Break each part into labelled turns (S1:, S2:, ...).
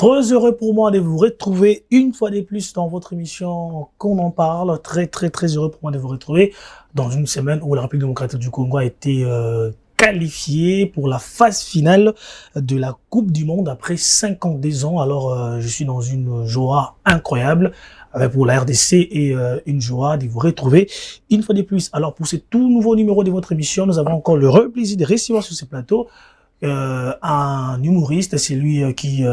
S1: Trop heureux pour moi de vous retrouver une fois de plus dans votre émission Qu'on en parle. Très heureux pour moi de vous retrouver dans une semaine où la République démocratique du Congo a été qualifiée pour la phase finale de la Coupe du Monde après 52 ans. Alors, je suis dans une joie incroyable pour la RDC et une joie de vous retrouver une fois de plus. Alors, pour ce tout nouveau numéro de votre émission, nous avons encore le plaisir de recevoir sur ce plateau un humoriste, c'est lui qui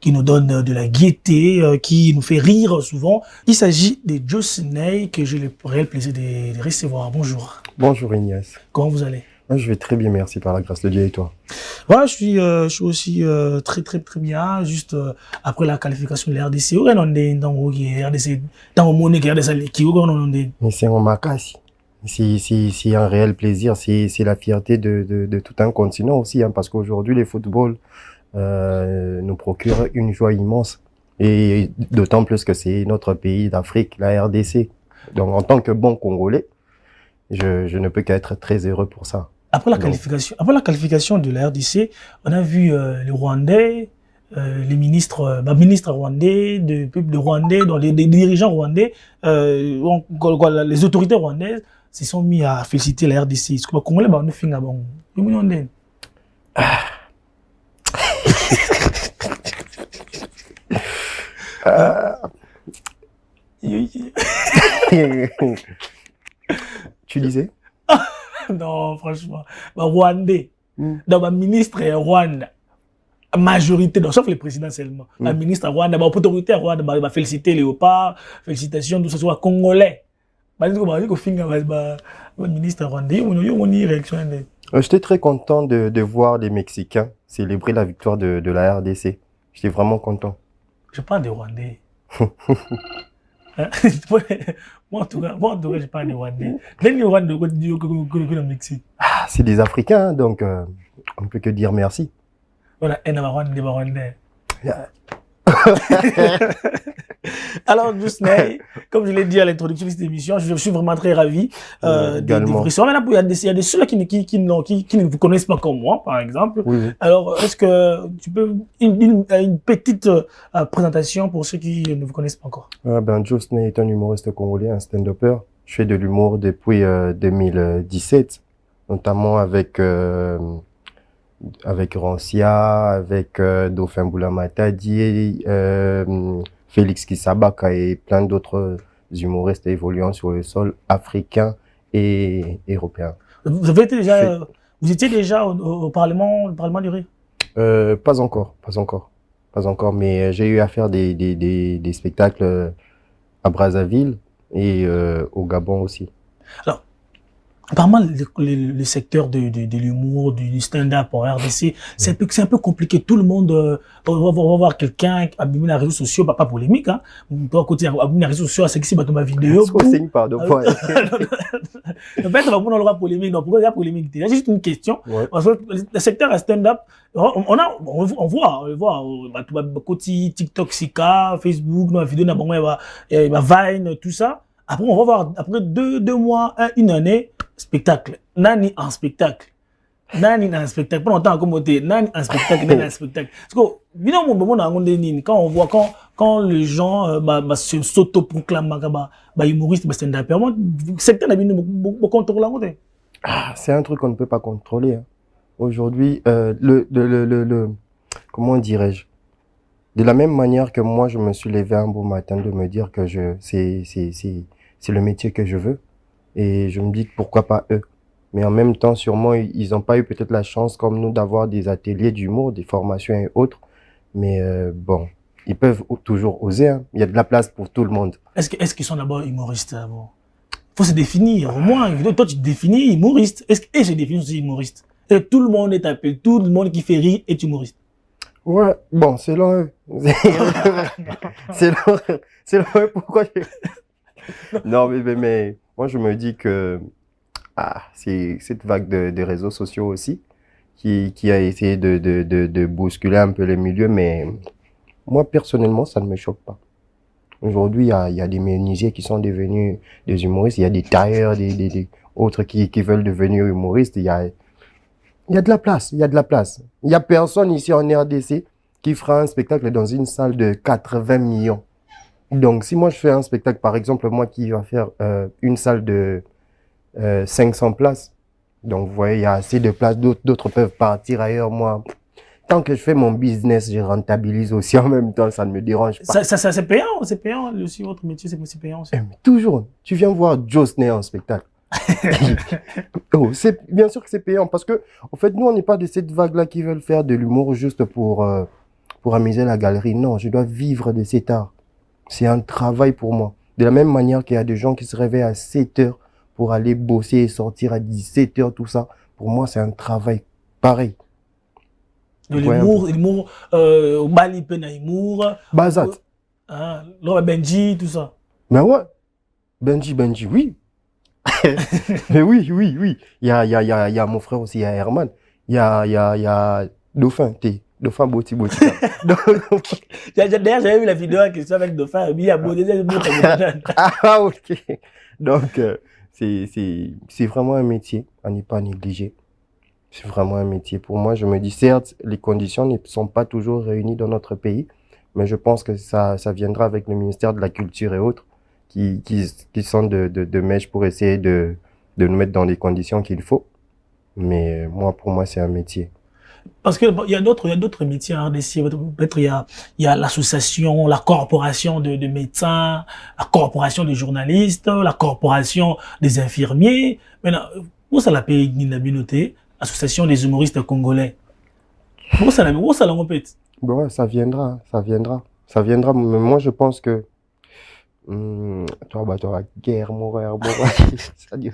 S1: nous donne de la gaieté, qui nous fait rire souvent. Il s'agit de Josney, que j'ai le réel plaisir de recevoir. Bonjour.
S2: Bonjour Ignace.
S1: Comment vous allez?
S2: Moi, je vais très bien, merci par la grâce de Dieu, et toi?
S1: Ouais, je suis aussi très bien. Juste après la qualification de la RDC,
S2: Mais c'est en Makassi. C'est un réel plaisir, c'est la fierté de tout un continent aussi, hein, parce qu'aujourd'hui, le football nous procure une joie immense. Et d'autant plus que c'est notre pays d'Afrique, la RDC. Donc, en tant que bon Congolais, je ne peux qu'être très heureux pour ça.
S1: Après la qualification de la RDC, on a vu les Rwandais, les ministres rwandais, de Rwandais, les dirigeants rwandais, les autorités rwandaises se sont mis à féliciter la RDC. Est-ce que les Congolais nous font un bon?
S2: Tu disais?
S1: Non, franchement. Rwandais. Donc, le ministre Rwanda. Majorité, donc, sauf les présidents seulement. Le ministre Rwanda, l'autorité Rwanda, va féliciter Léopard, félicitations, tout ça soit congolais. Ministre rwandais,
S2: j'étais très content de voir les Mexicains célébrer la victoire de la RDC. J'étais vraiment content.
S1: Je parle des Rwandais. Moi, en tout cas, je parle des Rwandais. Les Rwandais, le Mexique.
S2: Ah, c'est des Africains, donc on ne peut que dire merci.
S1: Voilà, un Rwandais. Alors, Josney, comme je l'ai dit à l'introduction de cette émission, je suis vraiment très ravi de vous recevoir. Il y a des ceux-là qui ne vous connaissent pas comme moi, par exemple.
S2: Oui.
S1: Alors, est-ce que tu peux une petite présentation pour ceux qui ne vous connaissent pas encore?
S2: Josney est un humoriste congolais, un stand-upper. Je fais de l'humour depuis 2017, notamment avec Rancia, avec Dauphin Boula Matadi, Félix Kisabaka et plein d'autres humoristes évoluant sur le sol africain et européen.
S1: Vous étiez déjà au Parlement du Rire?
S2: Pas encore, mais j'ai eu à faire des spectacles à Brazzaville et au Gabon aussi.
S1: Alors, apparemment, le secteur de l'humour, du stand-up en RDC, c'est un peu compliqué. Tout le monde va voir quelqu'un abîmer les réseaux sociaux, pas polémique, hein. Toi, côté abîmer les réseaux sociaux, c'est que c'est ma vidéo.
S2: Pardon.
S1: En fait, on va prendre le droit polémique. Donc, pourquoi il y a polémique? C'est juste une question.
S2: Ouais.
S1: Parce que le secteur stand-up, on voit, côté TikTok, Sika, Facebook, la vidéo, Vine, tout ça. Après, on va voir, après deux mois, une année, spectacle. Nani en spectacle. Pas longtemps comme Nani en spectacle, Nani en spectacle. Parce que, quand on voit, quand les gens, s'auto-proclament, humoriste, stand-up, le secteur n'a pas contrôlé.
S2: Ah, c'est un truc qu'on ne peut pas contrôler, hein. Aujourd'hui, comment dirais-je? De la même manière que moi, je me suis levé un beau matin de me dire que c'est le métier que je veux. Et je me dis pourquoi pas eux. Mais en même temps, sûrement, ils n'ont pas eu peut-être la chance comme nous d'avoir des ateliers d'humour, des formations et autres. Mais bon, ils peuvent toujours oser, hein. Il y a de la place pour tout le monde.
S1: Est-ce qu'ils sont d'abord humoristes? Faut se définir. Au moins, toi, tu te définis humoriste. Est-ce que je définis aussi humoriste? Et tout le monde est appelé, tout le monde qui fait rire est humoriste.
S2: Ouais, bon, c'est long. C'est long. Pourquoi Non, mais moi, je me dis que c'est cette vague de réseaux sociaux aussi qui a essayé de bousculer un peu les milieux, mais moi, personnellement, ça ne me choque pas. Aujourd'hui, il y a des menuisiers qui sont devenus des humoristes, il y a des tailleurs, des autres qui veulent devenir humoristes. Il y a de la place, il y a de la place. Il y a personne ici en RDC qui fera un spectacle dans une salle de 80 millions. Donc, si moi je fais un spectacle, par exemple, moi qui va faire une salle de 500 places, donc vous voyez, il y a assez de places, d'autres peuvent partir ailleurs. Moi, tant que je fais mon business, je rentabilise aussi en même temps, ça ne me dérange pas.
S1: Ça c'est payant aussi, votre métier, c'est payant aussi.
S2: Mais toujours, tu viens voir Josney en spectacle. Oh, bien sûr que c'est payant parce que, en fait, nous, on n'est pas de cette vague-là qui veulent faire de l'humour juste pour amuser la galerie. Non, je dois vivre de cet art. C'est un travail pour moi. De la même manière qu'il y a des gens qui se réveillent à 7 heures pour aller bosser et sortir à 17 heures, tout ça. Pour moi, c'est un travail pareil.
S1: De l'humour, Bali Penaïmour.
S2: Bazat.
S1: Laura Benji, tout ça.
S2: Mais ouais. Benji, oui. Mais oui. Il y a mon frère aussi, il y a Herman. Il y a Dauphin, Dauphin Boti.
S1: D'ailleurs, j'avais vu la vidéo en question avec Dauphin. Il y a Boti.
S2: Ah, ok. Donc, c'est vraiment un métier à ne pas négliger. C'est vraiment un métier. Pour moi, je me dis, certes, les conditions ne sont pas toujours réunies dans notre pays, mais je pense que ça viendra avec le ministère de la Culture et autres, qui sont de mèche pour essayer de nous mettre dans les conditions qu'il faut. Mais pour moi, c'est un métier.
S1: Parce que il y a d'autres métiers en RDC. Peut-être il y a l'association, la corporation de médecins, la corporation des journalistes, la corporation des infirmiers. Maintenant, où ça l'appelle Nabinoté? Association des humoristes congolais. Où ça l'a répète?
S2: Bon, ouais, ça viendra. Mais moi, je pense que toi, guerre, mourir. C'est-à-dire,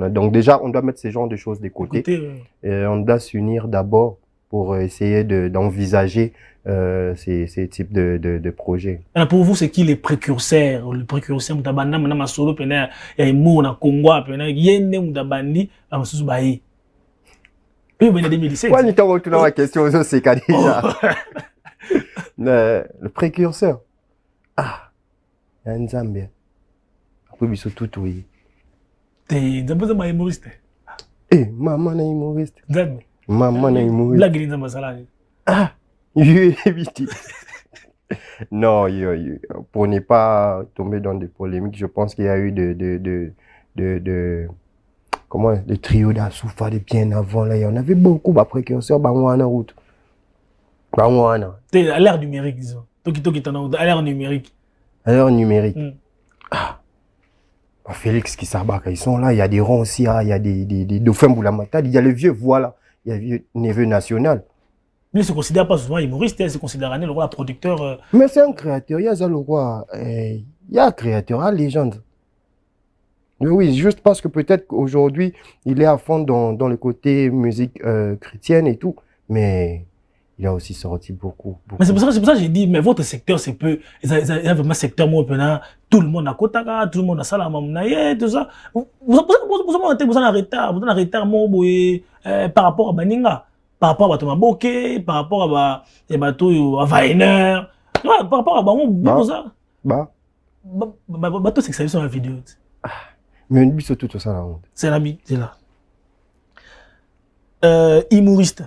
S2: donc déjà, on doit mettre ces genres de choses de côté. Et on doit s'unir d'abord pour essayer d'envisager ces types de projets.
S1: Alors pour vous, c'est qui les précurseurs? Le précurseur, Moutabanda, Madame Masolo, Pena, il y a Mou, na Congo, Pena, Yende, Moutabandi, la Moussous Baye. Puis, ben, 2017.
S2: Ouais, nous retournons à la question, c'est déjà. Le précurseur. Ah, il y a un Zambien. Après, il tout, oui.
S1: T'es un humoriste.
S2: Eh, maman est humoriste.
S1: Zambien.
S2: Maman est humoriste.
S1: Blague, il est un
S2: Ah, évite. Non, pour ne pas tomber dans des polémiques, je pense qu'il y a eu comment, le trio d'Asoufa de bien avant, là, il y en avait beaucoup, bah, précurseurs, bah, moi, en route. Bah, moi,
S1: t'es à l'ère numérique, disons. À l'ère numérique.
S2: À l'ère numérique. Ah. Bah, Félix Kisabaka, ils sont là, il y a des ronds aussi, il y a des dauphins Boulamata, il y a le vieux, voilà, il y a le vieux neveu national.
S1: Lui, il ne se considère pas souvent humoriste, il se considère le roi producteur.
S2: Mais c'est un créateur, il y a le roi, il y a un créateur, une légende. Mais oui, juste parce que peut-être qu'aujourd'hui, il est à fond dans le côté musique chrétienne et tout, mais il a aussi sorti beaucoup.
S1: Mais c'est pour ça que j'ai dit, mais votre secteur, c'est peu, il y a vraiment un secteur, moi, tout le monde a Kotaka, tout le monde a Salamamnaye, tout ça. Vous avez un retard, moi, par rapport à Baninga, par rapport à Batomaboke, par rapport à Vainer, par rapport à Bamou, ça. Bateau, c'est que ça vu sur la vidéo.
S2: Mais une bise tout ça, là.
S1: C'est l'ami, c'est là. Humoriste,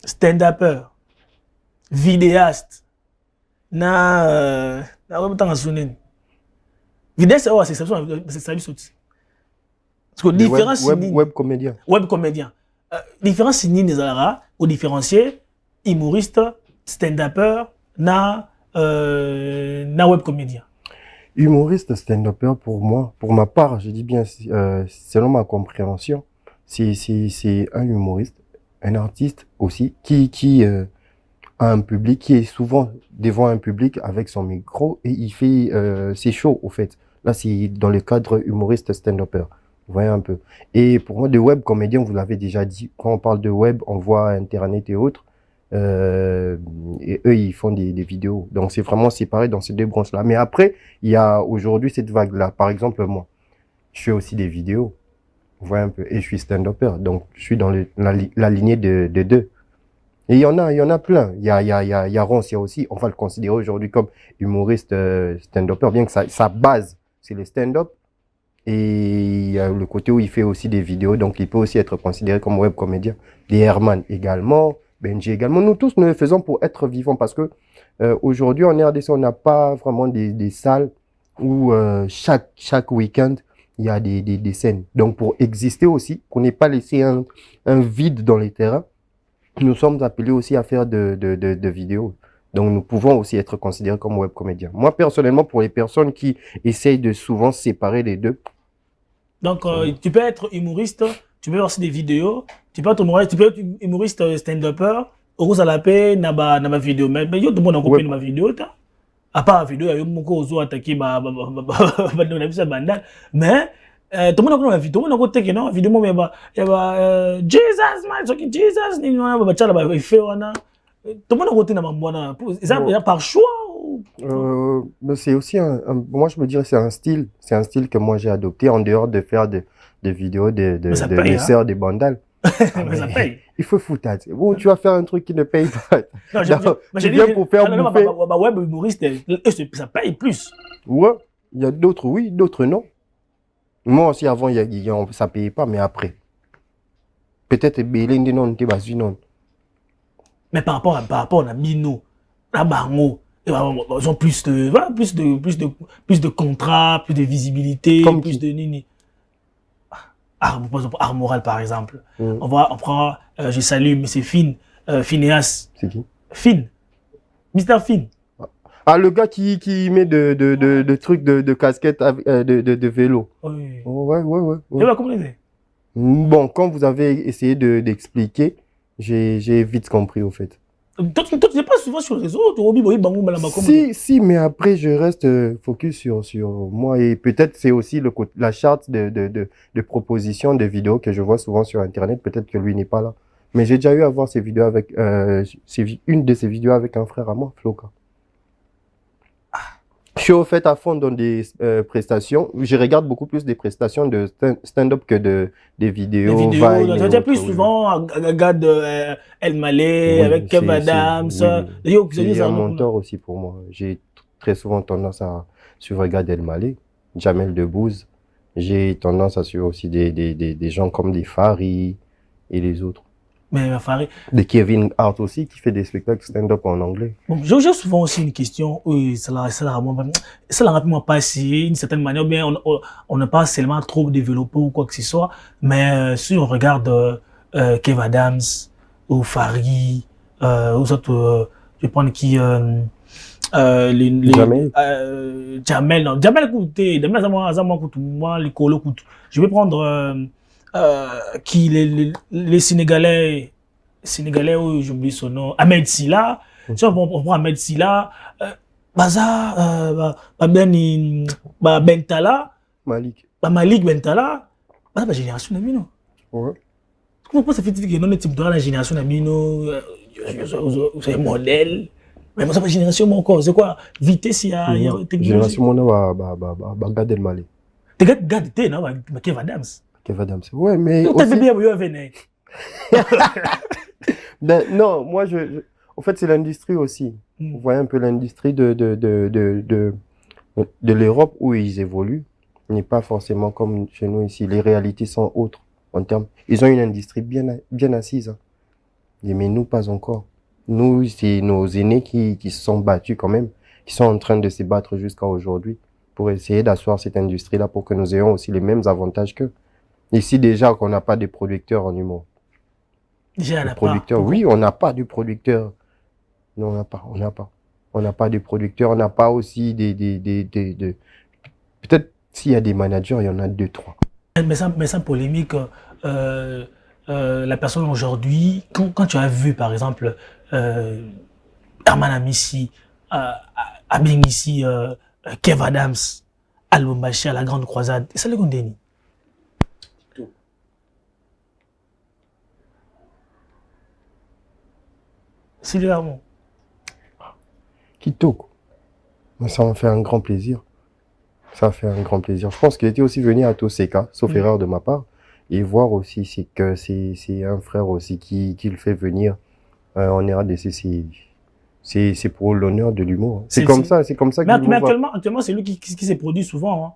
S1: stand-upper, vidéaste, vidéaste, c'est ça, parce que différence
S2: web comédien.
S1: Web comédien. Différence c'est ni Alara au différencier humoriste, stand-upper, web comédien.
S2: Humoriste, stand-upper, pour ma part, je dis bien, selon ma compréhension, c'est un humoriste, un artiste aussi, qui a un public, qui est souvent devant un public avec son micro et il fait ses shows, au fait. Là, c'est dans le cadre humoriste, stand-upper. Vous voyez un peu. Et pour moi, de web comédien, vous l'avez déjà dit, quand on parle de web, on voit Internet et autres. Et eux, ils font des vidéos. Donc, c'est vraiment séparé dans ces deux branches-là. Mais après, il y a aujourd'hui cette vague-là. Par exemple, moi, je fais aussi des vidéos. Vous voyez un peu. Et je suis stand-upper. Donc, je suis dans la lignée de deux. Et il y en a plein. Il y a Ronce, il y a aussi, on va le considérer aujourd'hui comme humoriste stand-upper, bien que sa base, c'est le stand-up. Et il y a le côté où il fait aussi des vidéos, donc il peut aussi être considéré comme web comédien. Des Herman également, Benji également. Nous tous, nous le faisons pour être vivants parce que aujourd'hui, en RDC, on n'a pas vraiment des salles où chaque week-end, il y a des scènes. Donc, pour exister aussi, qu'on n'ait pas laissé un vide dans les terrains, nous sommes appelés aussi à faire de vidéos. Donc, nous pouvons aussi être considérés comme web comédiens. Moi, personnellement, pour les personnes qui essayent de souvent séparer les deux.
S1: Donc, tu peux être humoriste, tu peux faire aussi des vidéos, tu peux être humoriste stand-upper, au ça la paix, na ba vidéo. Mais yo, tout le monde a compris ma vidéo, à part la vidéo, il y a eu beaucoup aux attaquer ma bandal. Mais, tout le monde a compris ma vidéo, tout le monde a compris non, vidéo, mais il y a Jesus, man, Jesus, ni non, il fait, tout le monde a compris ma bonne. Ça, par choix
S2: mais c'est aussi moi je me dirais c'est un style que moi j'ai adopté en dehors de faire des vidéos de laisseurs des bandales.
S1: Mais ça paye.
S2: Il faut foutre. Bon, tu vas faire un truc qui ne paye pas.
S1: Non,
S2: tu viens pour faire bouffer.
S1: Web humoriste, ça paye plus.
S2: Ouais, il y a d'autres oui, d'autres non. Moi aussi avant ça payait pas, mais après peut-être Belende non t'es bas non.
S1: Mais par rapport à Mino, à Bango, ils ont plus de contrats, plus de visibilité,
S2: Comme
S1: plus
S2: qui?
S1: de nini. Art moral par exemple. On prend, je salue M. Phineas.
S2: C'est qui?
S1: Finn. Mr. Finn.
S2: Ah, le gars qui met de trucs de casquette de vélo.
S1: Oui.
S2: Oh, ouais.
S1: Tu vas comprendre.
S2: Bon, quand vous avez essayé d'expliquer, j'ai vite compris au fait.
S1: Toi, tu n'es pas souvent sur les réseaux, tu as
S2: Si, mais après, je reste focus sur moi et peut-être c'est aussi la charte de proposition de vidéos que je vois souvent sur Internet. Peut-être que lui n'est pas là. Mais j'ai déjà eu à voir ces vidéos avec, une de ces vidéos avec un frère à moi, Floka. Je suis au fait à fond dans des prestations. Je regarde beaucoup plus des prestations de stand-up que des vidéos.
S1: Des vidéos, tu as plus souvent regarde El Malé avec Kev Adams.
S2: C'est un mentor aussi pour moi. J'ai très souvent tendance à suivre Gad Elmaleh, Jamel Debbouze. J'ai tendance à suivre aussi des gens comme des Fari et les autres.
S1: Mais Fari.
S2: De Kevin Hart aussi, qui fait des spectacles stand-up en anglais.
S1: Bon, j'ai souvent aussi une question, ça l'a rapidement passé, d'une certaine manière, bien, on n'a pas seulement trop développé ou quoi que ce soit, mais si on regarde Kev Adams, ou Fari, ou autres, je prends qui,
S2: Jamel.
S1: Jamel, non, Jamel écoutez, Jamel, moi, les colos, je vais prendre, qui les Sénégalais, où j'oublie son nom, Ahmed Silla, si on prend Ahmed Silla, Bentala, Malik Bentala, la génération d'Amino.
S2: Ouais.
S1: Comment ça fait que non type dans la génération d'Amino, c'est modèle, mais moi ça fait génération mon corps, c'est quoi? Vitesse, il y a
S2: génération mon Gad Elmaleh.
S1: T'es Gad, t'es non, Kev Adams.
S2: Kev Adams. Ouais, mais
S1: aussi... bien venir.
S2: Non, moi, en fait, c'est l'industrie aussi. Vous voyez un peu l'industrie de l'Europe où ils évoluent. N'est pas forcément comme chez nous ici. Les réalités sont autres en termes. Ils ont une industrie bien assise. Hein. Mais nous, pas encore. Nous, c'est nos aînés qui se sont battus quand même, qui sont en train de se battre jusqu'à aujourd'hui pour essayer d'asseoir cette industrie-là pour que nous ayons aussi les mêmes avantages qu'eux. Ici, déjà, qu'on n'a pas de producteurs en humour.
S1: Déjà, on n'a
S2: pas. Oui, on n'a pas de producteurs. Non, on n'a pas. On n'a pas de producteurs, on n'a pas aussi Peut-être s'il y a des managers, il y en a 2, 3.
S1: Mais sans polémique, la personne aujourd'hui, quand tu as vu, par exemple, Herman Amissi, Abing ici, Kev Adams, Album Bachir, La Grande Croisade, c'est le Gondeni. C'est le Herman.
S2: Kitoko. Ça m'a fait un grand plaisir. Ça a fait un grand plaisir. Je pense qu'il était aussi venu à Toseka, sauf erreur de ma part, et voir aussi que c'est un frère aussi qui le fait venir en RDC. C'est pour l'honneur de l'humour. C'est comme ça
S1: mais actuellement, c'est lui qui s'est produit souvent. Hein.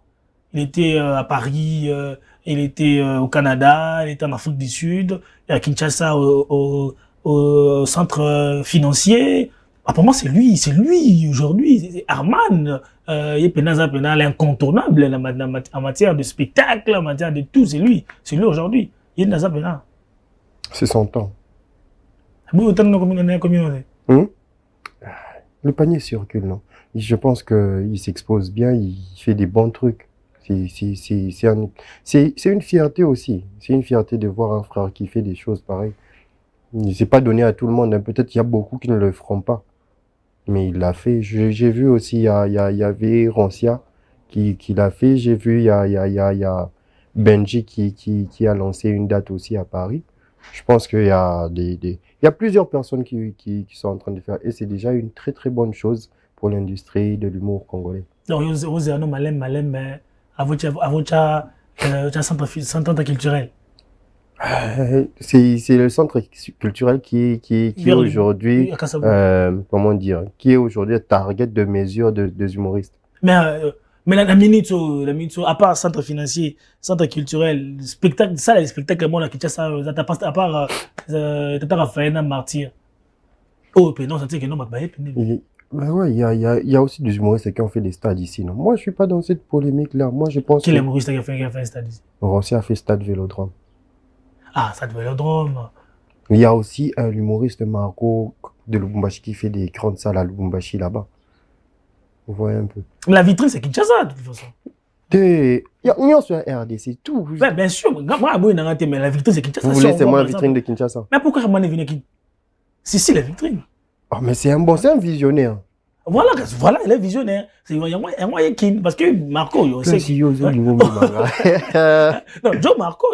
S1: Il était à Paris, il était au Canada, il était en Afrique du Sud, et à Kinshasa au centre financier. Ah, pour moi, c'est lui aujourd'hui. C'est Arman, il est l'incontournable en matière de spectacle, en matière de tout. C'est lui aujourd'hui. Il est Naza Pena.
S2: C'est son temps.
S1: Combien
S2: Le panier circule, non? Je pense qu'il s'expose bien, il fait des bons trucs. C'est une fierté aussi. C'est une fierté de voir un frère qui fait des choses pareilles. C'est pas donné à tout le monde, hein. Peut-être qu'il y a beaucoup qui ne le feront pas. Mais il l'a fait. J'ai vu aussi, il y avait Rancia qui l'a fait. J'ai vu, il y a Benji qui a lancé une date aussi à Paris. Je pense qu'il y a il y a plusieurs personnes qui sont en train de faire. Et c'est déjà une très très bonne chose pour l'industrie de l'humour congolais.
S1: Donc, vous avez un malem, à votre centre culturel.
S2: C'est le centre culturel qui est aujourd'hui, comment dire, qui est aujourd'hui un target de mesure des humoristes.
S1: Mais la minute, à part centre financier, centre culturel, spectacle, ça, les spectacles, bon, là, à part, Tata Raphaël Martyr. Oh, puis non, ça dit que non, bah,
S2: bah ouais, il y a aussi des humoristes qui ont fait des stades ici, non? Moi, je suis pas dans cette polémique-là. Moi, je pense
S1: Quel humoriste qui a fait un stade ici?
S2: Rossi a fait stade Vélodrome.
S1: Ah, stade Vélodrome.
S2: Il y a aussi l'humoriste Marco de Lubumbashi qui fait des grandes salles à Lubumbashi là-bas. Vous voyez un peu.
S1: Mais la vitrine, c'est Kinshasa, de toute façon.
S2: Il y a sur RDC, tout.
S1: Ouais, bien sûr. Moi, mais la vitrine, c'est Kinshasa.
S2: Vous voulez, c'est moi la vitrine de Kinshasa.
S1: Mais pourquoi Ramane est venu qui? Si, la vitrine.
S2: Oh, mais c'est un visionnaire.
S1: Voilà, il est visionnaire. C'est un moyen qui, parce que Marco, il sait que... Non, Joe Marco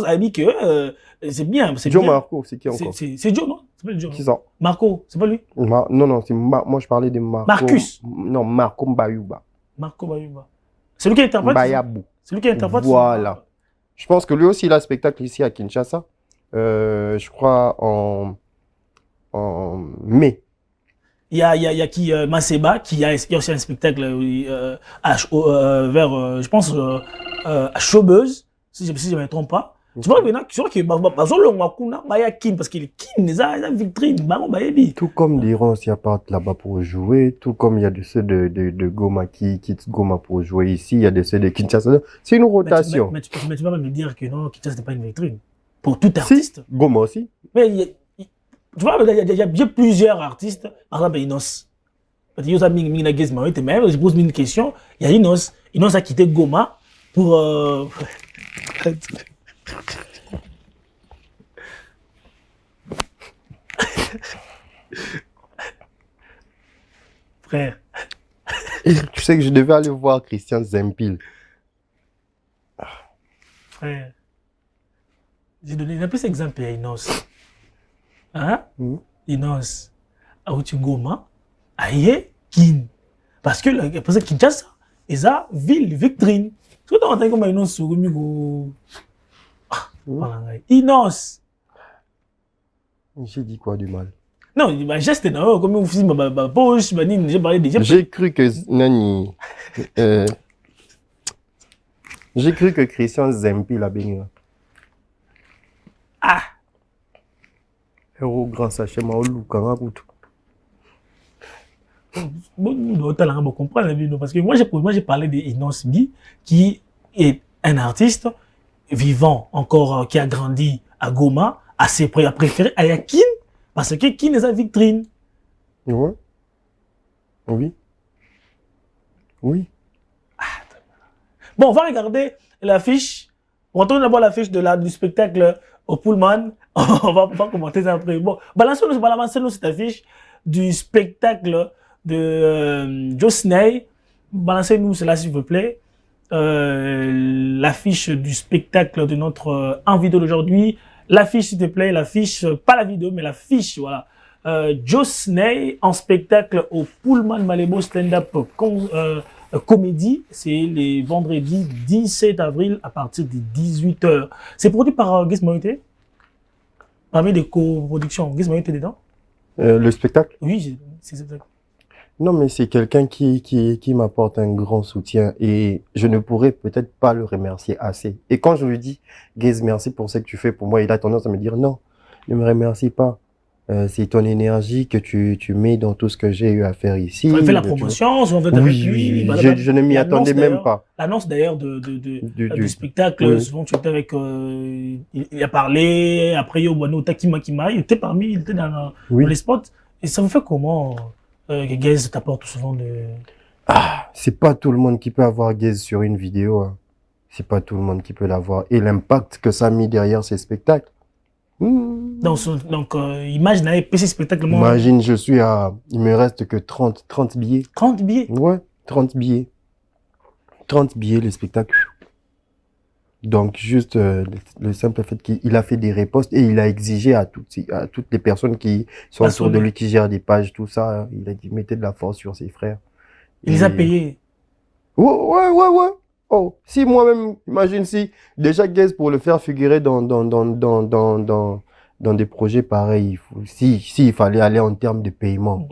S1: a dit que c'est bien.
S2: Joe Marco, c'est qui encore?
S1: C'est Joe, non? C'est pas Joe.
S2: Qui ça?
S1: Marco, c'est pas lui?
S2: Non, c'est moi je parlais de Marco.
S1: Marcus.
S2: Non, Marco Mbayuba.
S1: Marco Mbayuba. C'est lui qui interprète?
S2: Mbayabou.
S1: C'est lui qui interprète?
S2: Voilà. Je pense que lui aussi, il a un spectacle ici à Kinshasa. Je crois en mai.
S1: Il y a qui Maseba qui a aussi un spectacle vers je pense à Chaubeuse si je ne me trompe pas. Tu vois maintenant tu vois que bazolo ngakuna baya kin parce qu'il kin les vitrine bango bayebi.
S2: Tout comme des rangs qui partent là-bas pour jouer, tout comme il y a de ceux de Goma qui quittent Goma pour jouer ici, il y a de ceux de Kinshasa. C'est une rotation.
S1: Mais tu peux pas me dire que non, Kinshasa n'est pas une vitrine pour tout artiste.
S2: Si, Goma aussi.
S1: Mais tu vois, il y a plusieurs artistes, par exemple Inos. Parce que je pose une question, il y a Inos a quitté Goma pour... Frère.
S2: Et tu sais que je devais aller voir Christian Zempil.
S1: Frère. J'ai donné un peu cet exemple à Inos. Hein? Inos, à Goma, aïe, Kin. Parce que Kinshasa, c'est une ville vitrine. Tu vois, on comme Inos sur Inos.
S2: J'ai dit quoi du mal?
S1: Non, geste non, comme vous faites ma poche, j'ai parlé déjà.
S2: J'ai cru que Nani. J'ai cru que Christian Zempi l'a béni.
S1: Ah!
S2: Héros grand sachet, ma ou Karakutu.
S1: Bon, nous devons comprendre, parce que moi j'ai parlé d'Inos Bi, qui est un artiste vivant, encore, qui a grandi à Goma, a préféré à Yakin, parce que Kin est sa vitrine.
S2: Ouais. Oui. Oui.
S1: Bon, on va regarder l'affiche. On retourne d'abord l'affiche du spectacle au Pullman. On va commenter ça après. Bon, balancez-nous cette affiche du spectacle de Josney. Balancez-nous cela, s'il vous plaît. L'affiche du spectacle de notre invité d'aujourd'hui. L'affiche, s'il te plaît, l'affiche, pas la vidéo, mais l'affiche, voilà. Josney en spectacle au Pullman Malebo Stand-Up Comédie. C'est les vendredis 17 avril à partir de 18h. C'est produit par Guess Moïté. Parmi des co-productions. Guess Moïté dedans.
S2: Le spectacle?
S1: Oui, c'est ça.
S2: Non, mais c'est quelqu'un qui m'apporte un grand soutien et je ne pourrais peut-être pas le remercier assez. Et quand je lui dis, Gaze, merci pour ce que tu fais pour moi, il a tendance à me dire, non, ne me remercie pas. C'est ton énergie que tu mets dans tout ce que j'ai eu à faire ici.
S1: On a fait la
S2: Tu vois.
S1: promotion, souvent on fait
S2: Oui,
S1: avec
S2: oui,
S1: lui.
S2: oui, je ne m'y attendais même pas.
S1: L'annonce d'ailleurs du spectacle,
S2: Oui.
S1: souvent tu étais avec, il a parlé, après Yobano Takima Kima, il était il était dans
S2: Oui.
S1: les spots. Et ça vous fait comment que Gaze t'apporte souvent de...
S2: Ah, c'est pas tout le monde qui peut avoir Gaze sur une vidéo. Hein. C'est pas tout le monde qui peut l'avoir. Et l'impact que ça a mis derrière ces spectacles.
S1: Donc, imagine, PC spectacle.
S2: Imagine, il me reste que 30 billets.
S1: 30 billets?
S2: Ouais, 30 billets. 30 billets, le spectacle. Donc, juste le simple fait qu'il a fait des ripostes et il a exigé à toutes les personnes qui sont autour de lui, qui gèrent des pages, tout ça, il a dit, mettez de la force sur ses frères.
S1: Il les a payés.
S2: Ouais. Oh, si moi-même, imagine si, déjà Gaze pour le faire figurer dans des projets pareils, s'il fallait aller en termes de paiement,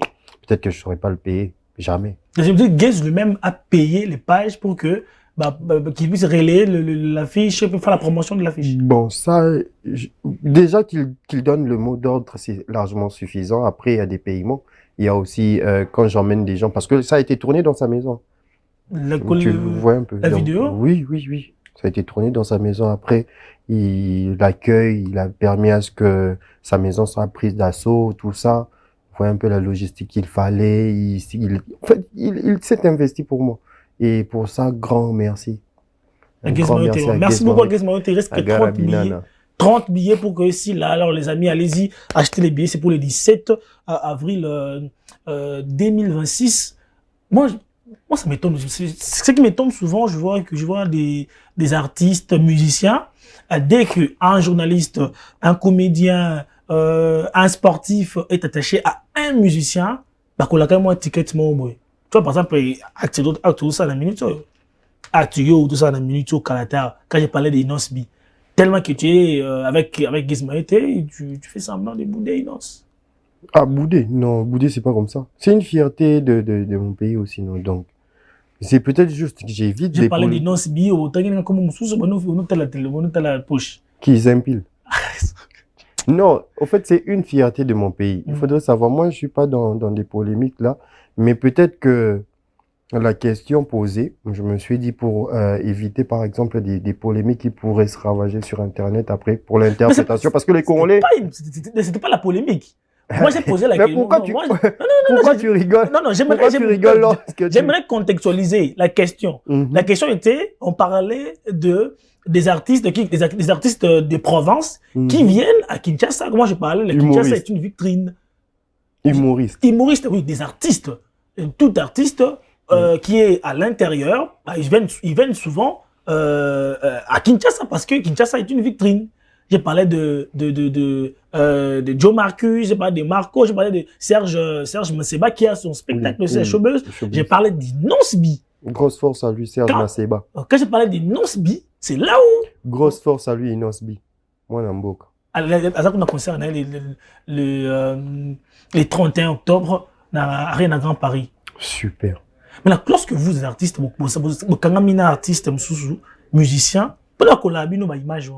S2: peut-être que je ne saurais pas le payer. Jamais.
S1: Je me dis, Gaze lui-même a payé les pages pour que qu'il puisse relayer l'affiche, faire la promotion de l'affiche.
S2: Bon, ça, déjà qu'il donne le mot d'ordre, c'est largement suffisant. Après, il y a des paiements. Il y a aussi, quand j'emmène des gens, parce que ça a été tourné dans sa maison. Tu vois un peu.
S1: La vidéo?
S2: Oui. Ça a été tourné dans sa maison. Après, il l'accueille, il a permis à ce que sa maison soit prise d'assaut, tout ça. Vous voyez un peu la logistique qu'il fallait. En fait, il s'est investi pour moi. Et pour ça, grand merci.
S1: Merci beaucoup à Gaze Mayotte. Il reste que 30 billets. 30 billets pour que si là, alors les amis, allez-y, achetez les billets. C'est pour le 17 avril 2026. Moi, ça m'étonne. Ce qui m'étonne souvent, je vois des artistes, musiciens. Dès qu'un journaliste, un comédien, un sportif est attaché à un musicien, bah, qu'on a quand même un ticket. Tu vois, par exemple, acte tout ça dans la minute. Acte tout ça dans la minute au Canada. Quand j'ai parlé des Inosbi. Tellement que tu es avec Gaze Mayotte, tu fais semblant de bouder Inos.
S2: Ah, bouder? Non, bouder, c'est pas comme ça. C'est une fierté de mon pays aussi, non? Donc, c'est peut-être juste que j'évite
S1: des... J'ai parlé des Inosbi, comme la poche.
S2: Qui empilent. Non, en fait, c'est une fierté de mon pays. Il faudrait savoir, moi, je suis pas dans des polémiques là, mais peut-être que la question posée, je me suis dit pour éviter par exemple des polémiques qui pourraient se ravager sur Internet après pour l'interprétation, parce que les Congolais...
S1: C'était pas la polémique. Moi, j'ai posé la question.
S2: Pourquoi tu rigoles?
S1: Non, j'aimerais contextualiser la question. La question était, on parlait des artistes de Provence qui viennent à Kinshasa. Moi, je parlais, Kinshasa est une vitrine.
S2: Humoriste,
S1: oui, des artistes. Tout artiste qui est à l'intérieur, ils viennent souvent à Kinshasa parce que Kinshasa est une vitrine. J'ai parlé de Joe Marcus, j'ai parlé de Marco, j'ai parlé de Serge Maseba qui a son spectacle de Showbiz. J'ai parlé d'Inosbi.
S2: Grosse force à lui, Serge Maseba.
S1: Quand j'ai parlé d'Inosbi, c'est là où...
S2: Grosse force à lui, Inosbi. Moi, Namboka.
S1: À ça qu'on a concerné les 31 octobre dans l'Arène à Grand Paris.
S2: Super.
S1: Mais là, lorsque vous êtes artiste, vous artiste, musicien, pour la collaborer, nos images.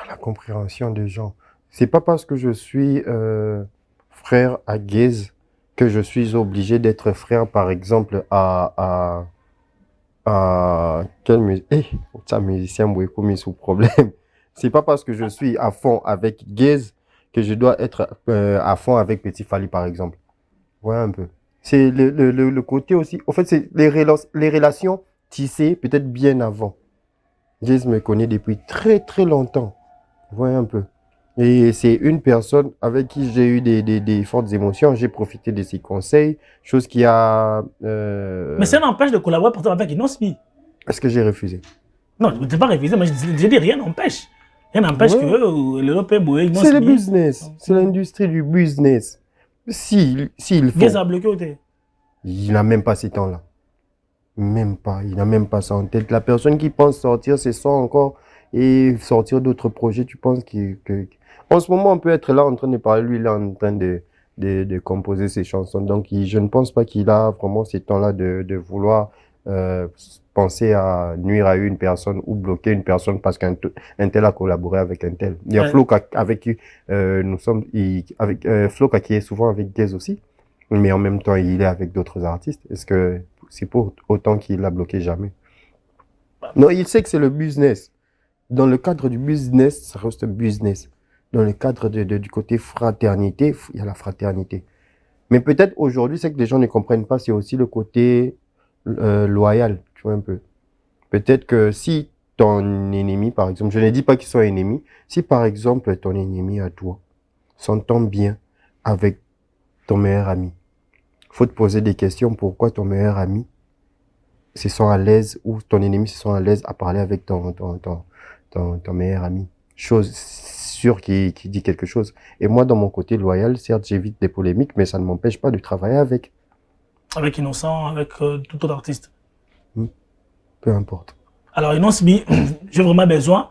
S2: La compréhension des gens. C'est pas parce que je suis frère à Gaze que je suis obligé d'être frère, par exemple, à quel musicien? Ça, musicien, moi, commis sous problème. C'est pas parce que je suis à fond avec Gaze que je dois être à fond avec Petit Fally, par exemple. Ouais, un peu. C'est le côté aussi. En fait, c'est les relations tissées peut-être bien avant. Gaze me connaît depuis très, très longtemps. Ouais, un peu. Et c'est une personne avec qui j'ai eu des fortes émotions. J'ai profité de ses conseils, chose qui a...
S1: Mais ça n'empêche de collaborer pourtant avec Inosbi.
S2: Est-ce que j'ai refusé?
S1: Non, je ne t'ai pas refusé, mais j'ai dit rien n'empêche. Rien n'empêche que l'Europe est bouée.
S2: C'est le business. C'est l'industrie du business. S'il faut...
S1: Gaze a bloqué au thé.
S2: Il n'a même pas ces temps-là. Même pas. Il n'a même pas ça en tête. La personne qui pense sortir ses sons encore et sortir d'autres projets, tu penses que... En ce moment, on peut être là en train de parler, lui, là, en train de de composer ses chansons. Donc, je ne pense pas qu'il a vraiment ces temps-là de vouloir penser à nuire à une personne ou bloquer une personne parce qu'un tel a collaboré avec un tel. Il y a
S1: Ouais.
S2: Flo avec qui nous sommes, avec Flo qui est souvent avec Gaze aussi, mais en même temps il est avec d'autres artistes. Est-ce que c'est pour autant qu'il l'a bloqué? Jamais. Non, il sait que c'est le business. Dans le cadre du business, ça reste business. Dans le cadre du côté fraternité, il y a la fraternité. Mais peut-être aujourd'hui, c'est que les gens ne comprennent pas, c'est aussi le côté loyal, tu vois un peu. Peut-être que si ton ennemi, par exemple, je ne dis pas qu'ils sont ennemis, si par exemple ton ennemi à toi s'entend bien avec ton meilleur ami, faut te poser des questions. Pourquoi ton meilleur ami se sent à l'aise ou ton ennemi se sent à l'aise à parler avec ton meilleur ami? Chose sûre qui dit quelque chose. Et moi, dans mon côté loyal, certes, j'évite des polémiques, mais ça ne m'empêche pas de travailler avec.
S1: Avec Innocent, avec tout autre artiste.
S2: Peu importe.
S1: Alors, Innocent B, j'ai vraiment besoin.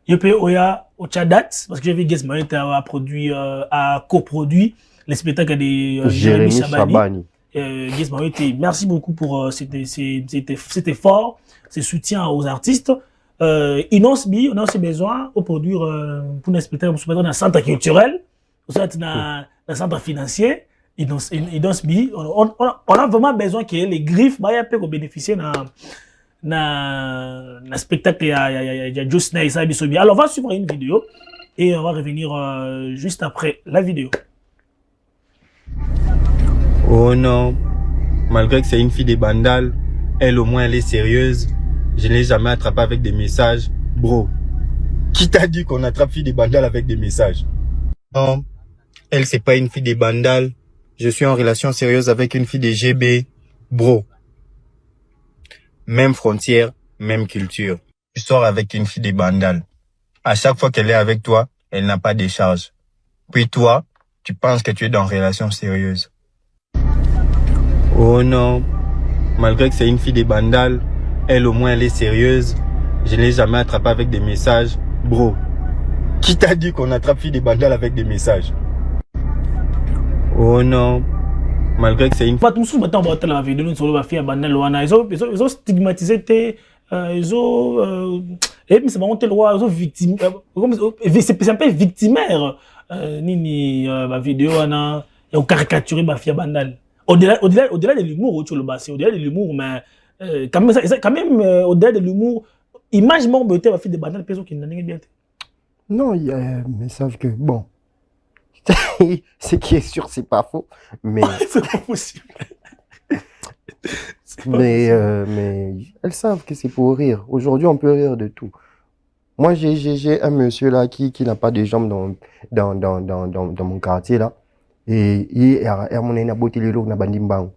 S1: Je peux Oya au Chadat, parce que j'ai vu Guess Marit a coproduit les spectacles de Jérémy Chabani. Guess Marit, merci beaucoup pour cet effort, ce soutien aux artistes. Innocent B, on a aussi besoin de produire pour un spectacle dans un centre culturel, dans un centre financier. Innocent B, on a vraiment besoin que les griffes peuvent bénéficier na spectacle il y a Joe Snell et ça Bisobi. Alors on va suivre une vidéo et on va revenir juste après la vidéo.
S3: Oh non, malgré que c'est une fille des bandales, elle au moins elle est sérieuse. Je ne l'ai jamais attrapée avec des messages. Bro, qui t'a dit qu'on attrape fille des bandales avec des messages? Non, elle c'est pas une fille des bandales. Je suis en relation sérieuse avec une fille des GB. Bro, même frontière, même culture. Tu sors avec une fille des bandales. À chaque fois qu'elle est avec toi, elle n'a pas de charge. Puis toi, tu penses que tu es dans une relation sérieuse. Oh non, malgré que c'est une fille des bandales, elle au moins elle est sérieuse. Je ne l'ai jamais attrapée avec des messages. Bro, qui t'a dit qu'on attrape fille des bandales avec des messages? Oh non, malgré que c'est une...
S1: Pas tout le temps on la vidéo sur la fille bandale wana ils ont stigmatisé ils ont et puis c'est vraiment tel roi ils ont victime c'est un peu victimaire nini la vidéo wana et on caricaturé ma fille bandale au-delà de l'humour tu le bas c'est au-delà de l'humour mais quand même au-delà de l'humour image mon beauté ma fille de bandale personne qui n'a rien bien.
S2: Non, mais savent que bon. Ce qui est sûr, c'est pas faux, mais
S1: c'est pas possible.
S2: mais elles savent que c'est pour rire. Aujourd'hui, on peut rire de tout. Moi, j'ai un monsieur là qui n'a pas de jambes dans mon quartier là, et il a mon beauté le na bandimbang.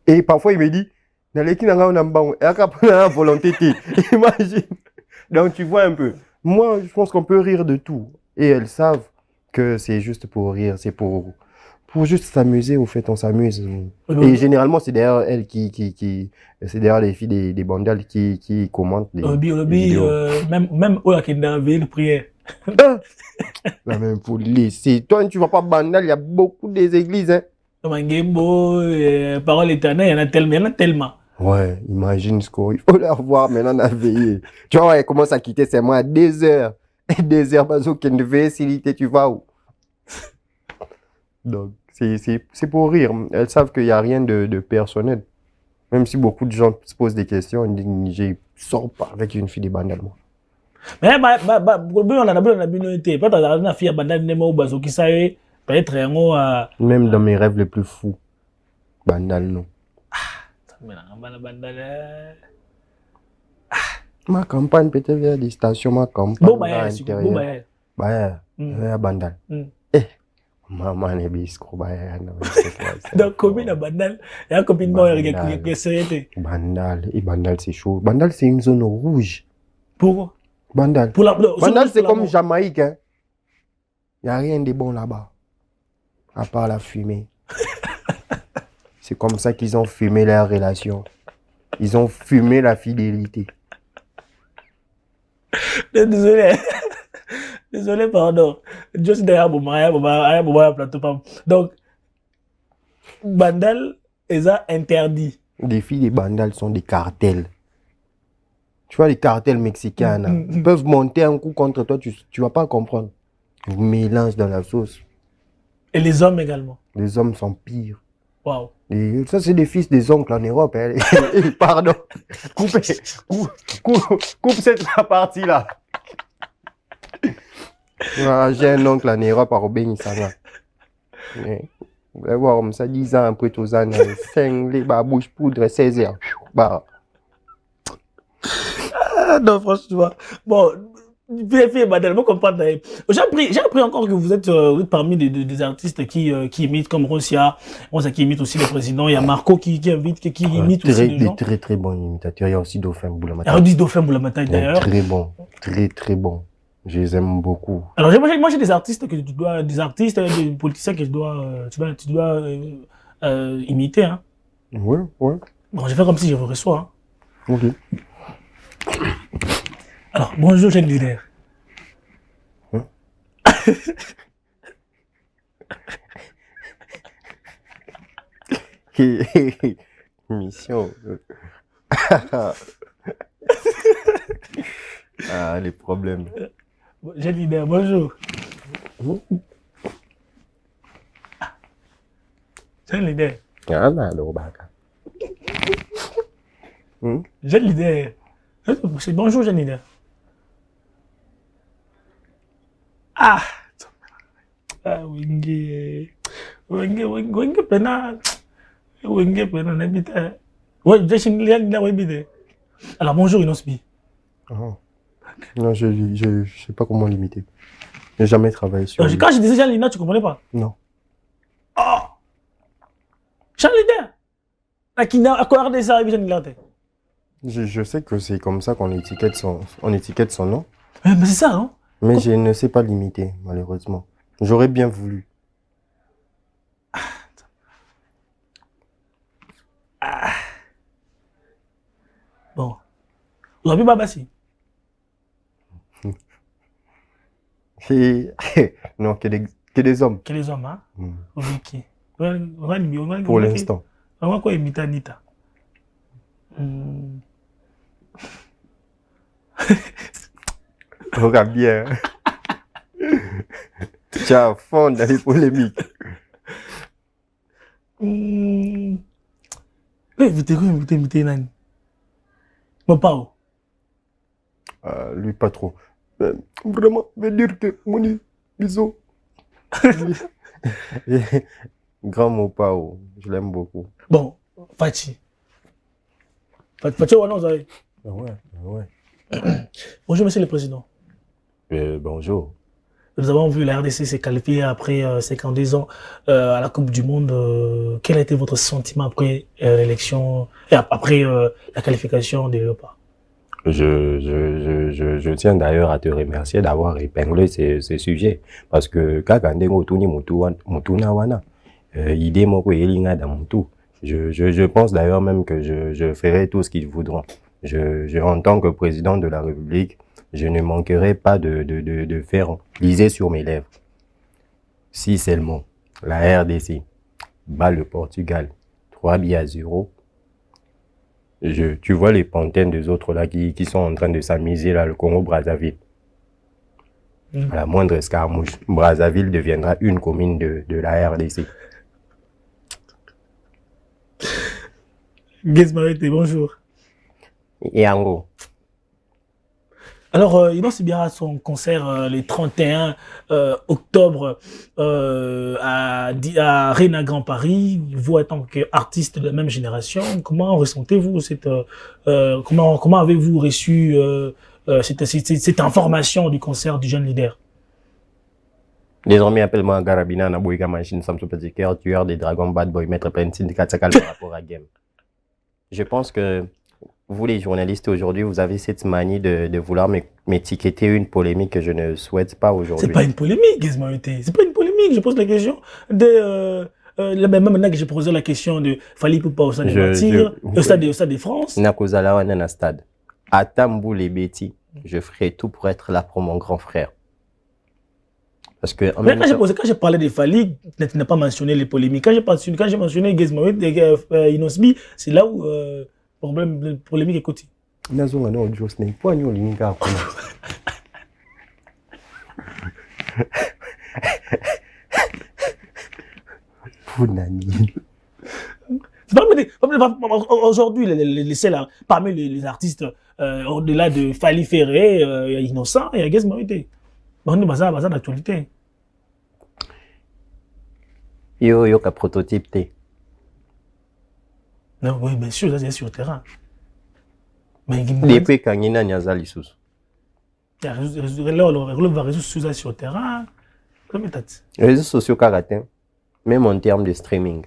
S2: Et parfois il me dit, n'allez qui n'a pas mbang, et à volonté. Imagine. Donc tu vois un peu. Moi, je pense qu'on peut rire de tout, et elles savent que c'est juste pour rire, c'est pour juste s'amuser. Au fait, on s'amuse. Et généralement, c'est d'ailleurs elles c'est d'ailleurs les filles des bandales qui commentent les vidéos.
S1: Même eux qui dans la ville prière.
S2: La même pour laisser. Toi, tu vas pas bandal, il y a beaucoup des églises, hein.
S1: Comme un Game Boy, Parole éternelle, il y en a tellement.
S2: Ouais, imagine ce qu'il faut leur voir maintenant à veiller. Tu vois, elle commence à quitter ses mains à 2 heures. 2 heures, parce qu'elle ne veut s'iliter, tu vas où? Donc, c'est pour rire. Elles savent qu'il n'y a rien de personnel. Même si beaucoup de gens se posent des questions, ils disent, je ne sors pas avec une fille de bandal, moi.
S1: Mais, on a peut-être une fille bandale, peut-être,
S2: même dans mes rêves les plus fous, bandal, non. Ma campagne peut-être vers des stations, ma campagne à l'intérieur. Bah, bandal. Eh, maman est bisco, bah,
S1: donc, combien de bandal? Il y a combien de bandal qui s'est
S2: bandal, et bandal c'est chaud. Bandal c'est une zone rouge.
S1: Pourquoi?
S2: Bandal. Bandal c'est comme Jamaïque, hein. Il n'y a rien de bon là-bas. À part la fumée. C'est comme ça qu'ils ont fumé leur relation. Ils ont fumé la fidélité.
S1: Désolé. Désolé, pardon. Je suis derrière mon plateau. Donc, Bandal, ils ont interdit.
S2: Les filles des bandales sont des cartels. Tu vois, les cartels mexicains, là, ils peuvent monter un coup contre toi, tu vas pas comprendre. Ils vous mélangent dans la sauce.
S1: Et les hommes également.
S2: Les hommes sont pires.
S1: Waouh.
S2: Et ça, c'est des fils des oncles en Europe. Hein. Pardon. Coupe cette partie-là. Ah, j'ai un oncle en Europe à Robin Sanga. Vous allez voir, comme ça, 10 ans après tous ans, 5, les bouche poudre, 16 heures. Bah.
S1: Ah, non, franchement. Bon, fille, Bandal, vous comprenez. J'ai appris encore que vous êtes parmi des artistes qui imitent comme Rosia qui imite aussi les présidents. Il y a Marco qui imite aussi les gens.
S2: Très très bons imitateurs. Il y a aussi Dauphin Boulamata.
S1: Il y a aussi Dauphin Boulamata d'ailleurs.
S2: Très bon, très bon. Je les aime beaucoup.
S1: Alors moi j'ai des artistes que tu dois, des politiciens que tu dois imiter, hein.
S2: Ouais.
S1: Bon, je fais comme si je vous reçois, hein.
S2: Ok.
S1: Alors, bonjour, jeune leader.
S2: Hein? Mission. Ah, les problèmes.
S1: Jeune leader, bonjour. Jeune leader.
S2: Ah, non, baka.
S1: Jeune leader. C'est bonjour, jeune leader. Ah, Wenge pena n'habite. Ouais, je suis là, ouais, alors bonjour, Inosbi.
S2: Non, je sais pas comment limiter. J'ai jamais travaillé sur.
S1: Quand je disais Jean Lina, tu comprenais pas?
S2: Non.
S1: Oh! Jean Lina! À qui n'a quoi de ça, Jean Lina?
S2: Je sais que c'est comme ça qu'on étiquette son nom.
S1: Mais c'est ça, non?
S2: Mais je ne sais pas limiter, malheureusement. J'aurais bien voulu.
S1: Bon. Vous avez Babassi?
S2: Non, que des hommes.
S1: Que les hommes, hein? Ok.
S2: Pour l'instant.
S1: On va quoi imiter Anita?
S2: Regarde bien. Tu as à fond dans les polémiques.
S1: Imiter Nani? Mon pao.
S2: Lui, pas trop. Vraiment, veut dire que mon bisous. Grand mot pao. Je l'aime beaucoup.
S1: Bon, Fachi. Fachi, on a
S2: Ouais.
S1: Bonjour, monsieur le président.
S2: Bonjour.
S1: Nous avons vu la RDC s'est qualifiée après 52 ans à la Coupe du Monde. Quel a été votre sentiment après l'élection et après la qualification de l'Europa?
S2: Je tiens d'ailleurs à te remercier d'avoir épinglé ce sujet parce que je pense d'ailleurs même que je ferai tout ce qu'ils voudront. En tant que président de la République, je ne manquerai pas de faire liser sur mes lèvres. Si seulement la RDC bat le Portugal 3-0, tu vois les pantins des autres là qui sont en train de s'amuser là, le Congo-Brazzaville. À la moindre escarmouche, Brazzaville deviendra une commune de la RDC.
S1: Gizmarité, bonjour.
S2: Yango.
S1: Alors, Inos Sibira a son concert le 31 octobre à Arena Grand Paris. Vous, en tant qu'artiste de la même génération, comment ressentez-vous comment avez-vous reçu cette information du concert du jeune leader?
S2: Les amis appellent-moi Garabina, Naboïga Machine, Samsung Petit Cœur, tueur des dragons, bad boy, maître plein de syndicats, par rapport à game. Je pense que vous, les journalistes, aujourd'hui, vous avez cette manie de vouloir m'étiqueter une polémique que je ne souhaite pas aujourd'hui.
S1: C'est pas une polémique, Gizmarité. C'est pas une polémique. Je pose la question même maintenant que j'ai posé la question de Fali Poupa au stade de Martyrs, au stade de France.
S2: Nakozala Wanana stade. À Tambou les Betty, je ferai tout pour être là pour mon grand frère. Parce que en
S1: Mais
S2: même temps,
S1: quand j'ai parlé de Fali, tu n'as pas mentionné les polémiques. Quand j'ai mentionné Gizmo Inosbi, c'est là où le polémique est côté.
S2: nazonga na audio snake po anyo linga kuna. Punani.
S1: Aujourd'hui, là, parmi les artistes, au-delà de Fali Ferré, il y a Innocent, il y a Gizmo Ite. On est basé d'actualité.
S2: Yo ka prototype te.
S1: Non, oui, bien sûr, ça c'est sur le terrain. Mais
S2: Depuis quand il y a Nyaza lisusu.
S1: là, on va résoudre ça sur le terrain.
S2: Les réseaux sociaux karatin, même en termes de streaming.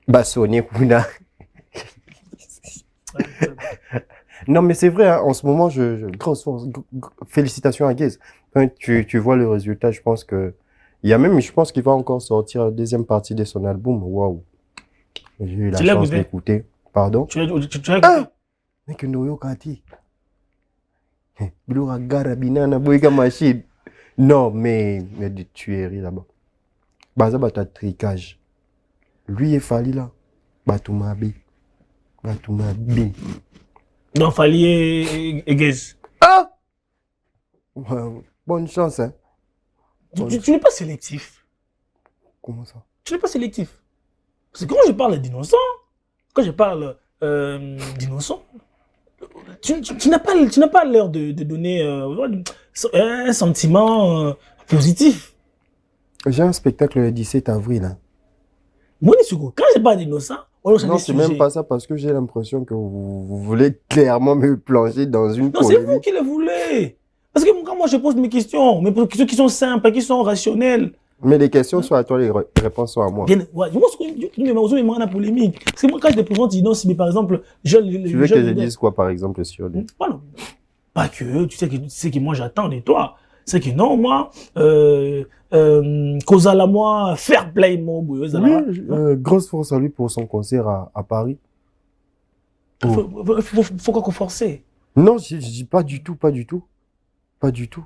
S2: Bassonné kuna. Non, mais c'est vrai, hein, en ce moment, félicitations à Gaze. Quand tu vois le résultat, je pense que. Il y a même, je pense qu'il va encore sortir la deuxième partie de son album. Waouh! J'ai eu la chance d'écouter. Pardon?
S1: Tu as écouté?
S2: Ah! Mais que Noyo Kati. Blura Garabinana, Boyga Machine. Non, mais des tueries là-bas. Baza bata tricage. Lui et Fali là. Batoumabi. Batoumabi.
S1: Non, Fali et Gaze.
S2: Ah! Ouais, bonne chance, hein.
S1: Tu n'es pas sélectif.
S2: Comment ça?
S1: Tu n'es pas sélectif. Parce que quand je parle d'innocent, quand je parle d'innocent, tu n'as pas l'air de donner un sentiment positif.
S2: J'ai un spectacle le 17 avril. Hein.
S1: Moi, quand je parle d'innocent,
S2: non, c'est même pas ça parce que j'ai l'impression que vous voulez clairement me plonger dans une polémique.
S1: Non, c'est vous qui le voulez. Parce que quand moi je pose mes questions qui sont simples, qui sont rationnelles.
S2: Mais les questions sont à toi, les réponses sont à moi.
S1: Bien, ouais, je la polémique. Parce que moi, quand je te présente, si par exemple,
S2: tu veux que je dise quoi, par exemple, sur lui?
S1: Voilà. Pas que, tu sais que moi j'attends de toi. C'est que non, moi, cause à la moi, fair play, moi,
S2: oui, grosse force à lui pour son concert à Paris.
S1: Faut quoi qu'on force?
S2: Non, je dis pas du tout, pas du tout. Pas du tout.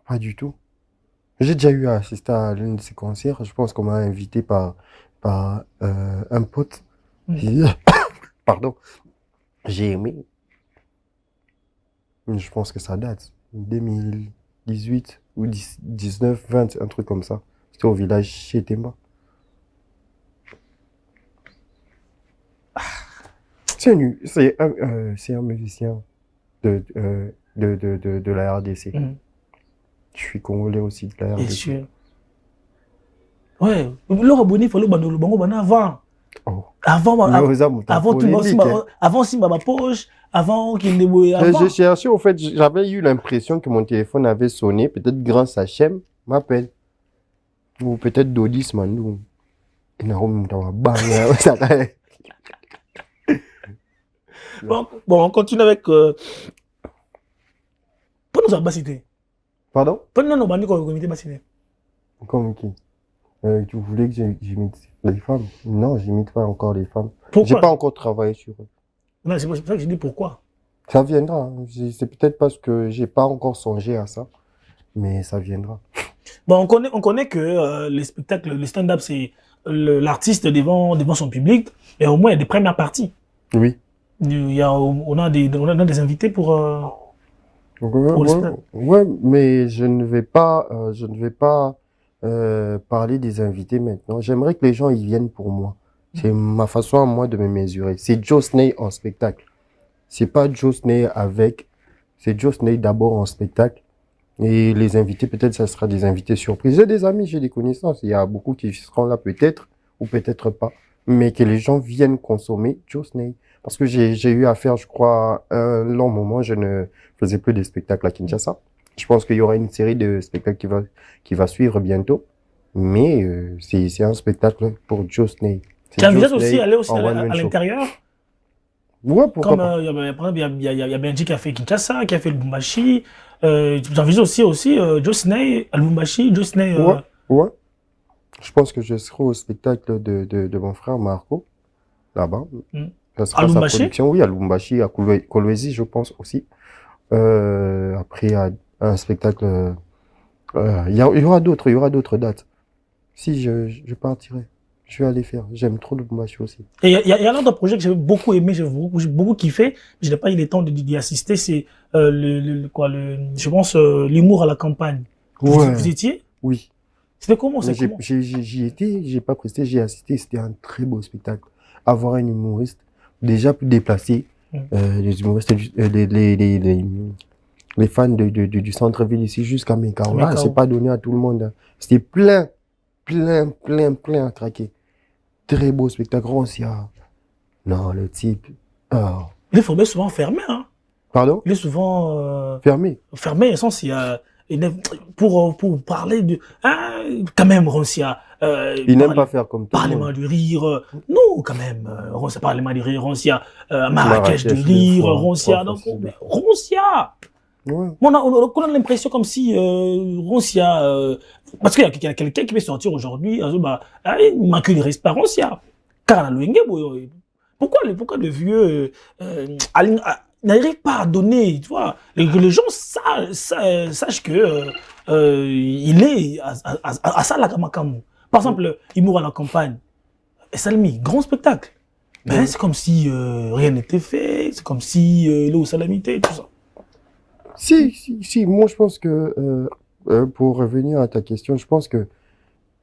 S2: Pas du tout. J'ai déjà eu à assister à l'un de ses concerts. Je pense qu'on m'a invité par un pote. Pardon. J'ai aimé. Je pense que ça date. 2018 ou 19, 20, un truc comme ça. C'était au village chez Temba. C'est un musicien de la RDC. Je suis congolais aussi de la RDC.
S1: Bien sûr. Ouais, leur abonné, il fallait le bango avant.
S2: Oh.
S1: Avant Simba ma poche, avant qu'il ne.
S2: Je cherchais, au fait, j'avais eu l'impression que mon téléphone avait sonné, peut-être grâce à Chem, m'appelle. Ou peut-être Dodis Mandou.
S1: Bon, on continue avec. Pour nous ambassadeurs.
S2: Pardon?
S1: Pour nous, on va comité bassiné.
S2: Comme qui? Tu voulais que j'imite les femmes? Non, j'imite pas encore les femmes.
S1: Pourquoi?
S2: J'ai pas encore travaillé sur eux.
S1: Non, c'est pour ça que je dis pourquoi.
S2: Ça viendra. Hein. C'est peut-être parce que j'ai pas encore songé à ça, mais ça viendra.
S1: Bon, on connaît que les spectacles, le stand-up, c'est l'artiste devant son public, et au moins il y a des premières parties.
S2: Oui.
S1: On a des invités pour.
S2: Ouais, mais je ne vais pas parler des invités maintenant. J'aimerais que les gens y viennent pour moi. C'est ma façon à moi de me mesurer. C'est Joe Snay en spectacle. C'est pas Joe Snay c'est Joe Snay d'abord en spectacle. Et les invités, peut-être ça sera des invités surprises. J'ai des amis, j'ai des connaissances. Il y a beaucoup qui seront là peut-être ou peut-être pas. Mais que les gens viennent consommer Joe Snay. Parce que j'ai eu à faire, je crois, un long moment, je ne faisais plus de spectacles à Kinshasa. Je pense qu'il y aura une série de spectacles qui va suivre bientôt. Mais c'est un spectacle pour Joe Snay.
S1: Tu envisages aussi aller aussi à l'intérieur?
S2: Ouais, pourquoi pas.
S1: Comme il y a Benji qui a fait Kinshasa, qui a fait Lubumbashi. J'envisage aussi Joe Snay à Lubumbashi, Joe Snay.
S2: Ouais. Je pense que je serai au spectacle de mon frère Marco, là-bas. Ça sera
S1: à
S2: sa
S1: Lubumbashi?
S2: production, oui, à Lubumbashi, à Kolwezi, je pense aussi. Après, un spectacle. Il y aura d'autres dates. Si je partirai, je vais aller faire. J'aime trop le Lubumbashi aussi.
S1: Et il y a un autre projet que j'ai beaucoup aimé, j'ai beaucoup kiffé, je n'ai pas eu le temps d'y assister, c'est je pense l'humour à la campagne.
S2: Ouais.
S1: Vous étiez?
S2: Oui.
S1: C'était comment? C'est comment?
S2: J'y étais, j'ai pas presté, j'ai assisté. C'était un très beau spectacle. Avoir un humoriste déjà plus déplacé, les humoristes, les fans du centre-ville ici jusqu'à Mekawa, c'est pas donné à tout le monde. C'était plein à craquer. Très beau spectacle. Roncia. Non, le type. Oh.
S1: Il est souvent fermé, hein?
S2: Pardon?
S1: Il est souvent
S2: fermé.
S1: Fermé, au sens, il y a pour parler de quand même Roncia.
S2: Il n'aime pas faire comme tout le monde.
S1: Parlement du rire. Non, quand même. Roncia, Parlement du rire. Roncia, Marrakech de rire. Roncia. Donc, Roncia.
S2: Ouais.
S1: On a l'impression comme si Roncia, parce qu'il y a quelqu'un qui veut sortir aujourd'hui, il manque de respect à Roncia. Car pourquoi le vieux n'arrive pas à donner, tu vois, que les gens sachent que il est à ça la Kamakamu. Par exemple, Humour à la campagne, Salmi, grand spectacle. Mais c'est comme si rien n'était fait, c'est comme si il est au salamité, tout ça.
S2: Si, moi je pense que, pour revenir à ta question, je pense que,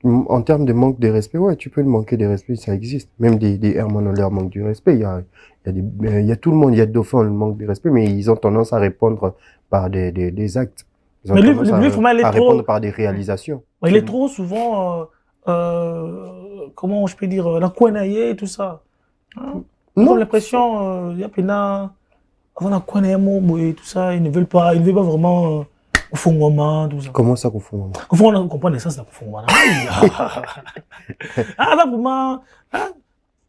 S2: en termes de manque de respect, ouais, tu peux le manquer de respect, ça existe. Même des Herman, on leur manque du respect. Il y a tout le monde, il y a dauphins, le manque de respect, mais ils ont tendance à répondre par des actes. Ils ont tendance à répondre par des réalisations.
S1: Il est trop souvent, comment je peux dire, la couanaille et tout ça. Hein? Non. J'ai l'impression, il y a plein avant la couanaille et tout ça, ils ne veulent pas vraiment au fond moment, tout ça.
S2: Comment ça, au fond moment?
S1: Au fond, on comprend l'essence de au fond moment. Là, vraiment,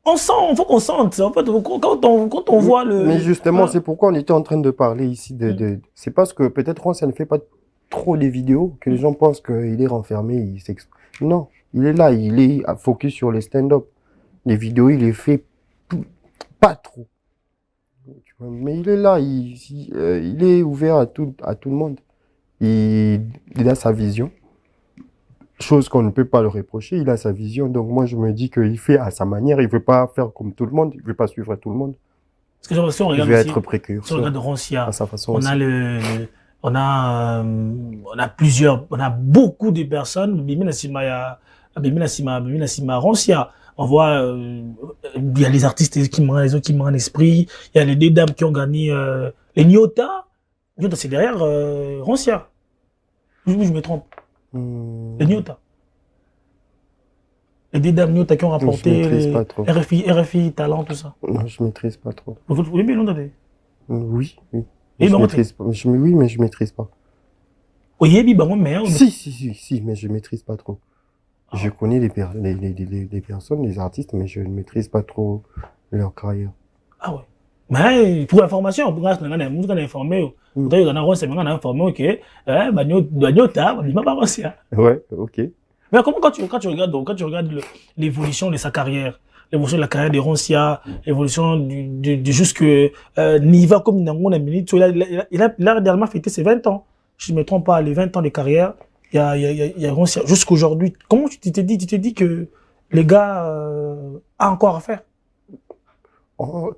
S1: on sent, il faut qu'on sente. En fait, quand on voit le...
S2: Mais justement, c'est pourquoi on était en train de parler ici c'est parce que peut-être ça ne fait pas trop des vidéos que les gens pensent qu'il est renfermé, non, il est là, il est focus sur les stand-up. Les vidéos, il les fait pas trop. Mais il est là, il est ouvert à tout le monde. Il a sa vision. Chose qu'on ne peut pas le reprocher, il a sa vision. Donc moi, je me dis qu'il fait à sa manière. Il ne veut pas faire comme tout le monde. Il ne veut pas suivre tout le monde.
S1: Parce que si on regarde
S2: il veut être précurseur.
S1: Si on regarde Roncia,
S2: à sa façon
S1: on
S2: aussi.
S1: On a beaucoup de personnes. Bimina Roncia. On voit, il y a les artistes qui m'ont en esprit. Il y a les deux dames qui ont gagné les Nyota. Nyota, c'est derrière Roncia. Je me trompe. Les Nyota. Les deux dames Nyota qui ont rapporté RFI, talent, tout ça.
S2: Non, je maîtrise pas trop.
S1: Vous voulez bien l'entendre?
S2: Oui. Mais je maîtrise pas. Oui, mais je maîtrise pas.
S1: Si,
S2: mais je maîtrise pas trop. Je connais les personnes, les artistes, mais je ne maîtrise pas trop leur carrière.
S1: Ah ouais. Mais pour information, pour l'instant, on a informé. On a informé que
S2: ouais, ok.
S1: Mais comment quand tu regardes l'évolution de sa carrière, l'évolution de la carrière de Roncia, l'évolution de jusque Niva comme il a réellement fêté ses 20 ans. Je ne me trompe pas, les 20 ans de carrière. Il y a Roncia jusqu'aujourd'hui. Comment tu t'es dit que les gars a encore à faire?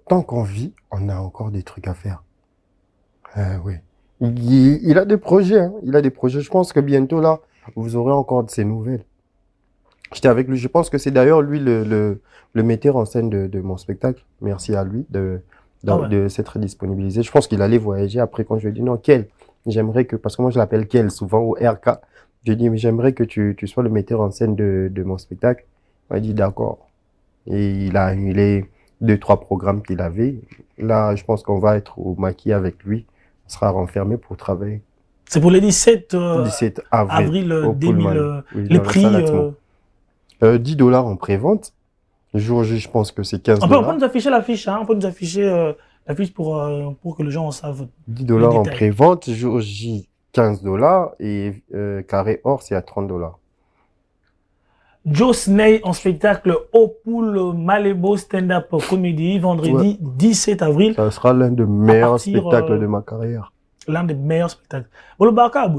S2: Tant qu'on vit, on a encore des trucs à faire. Oui. Il a des projets, hein. Il a des projets. Je pense que bientôt là, vous aurez encore de ses nouvelles. J'étais avec lui. Je pense que c'est d'ailleurs lui le metteur en scène de mon spectacle. Merci à lui de s'être disponibilisé. Je pense qu'il allait voyager. Après, quand je lui ai dit non, j'aimerais que, parce que moi je l'appelle Kel souvent au RK. Je lui ai dit, mais j'aimerais que tu sois le metteur en scène de mon spectacle. Il m'a dit d'accord. Et il a annulé 2-3 programmes qu'il avait. Là, je pense qu'on va être au maquis avec lui. On sera renfermé pour travailler.
S1: C'est pour le 17
S2: avril
S1: 2000.
S2: Oui,
S1: les prix.
S2: $10 en prévente. Le jour J, je pense que c'est $15.
S1: On peut nous afficher l'affiche, hein. On peut nous afficher l'affiche pour que les gens en savent.
S2: $10 en prévente. Jour J, $15. Et carré or, c'est à $30.
S1: Joe Sney en spectacle au Pool Malébo Stand-Up Comedy, vendredi 17 avril.
S2: Ça sera l'un des meilleurs spectacles de ma carrière.
S1: l'un des meilleurs spectacles. Bon, le Baka,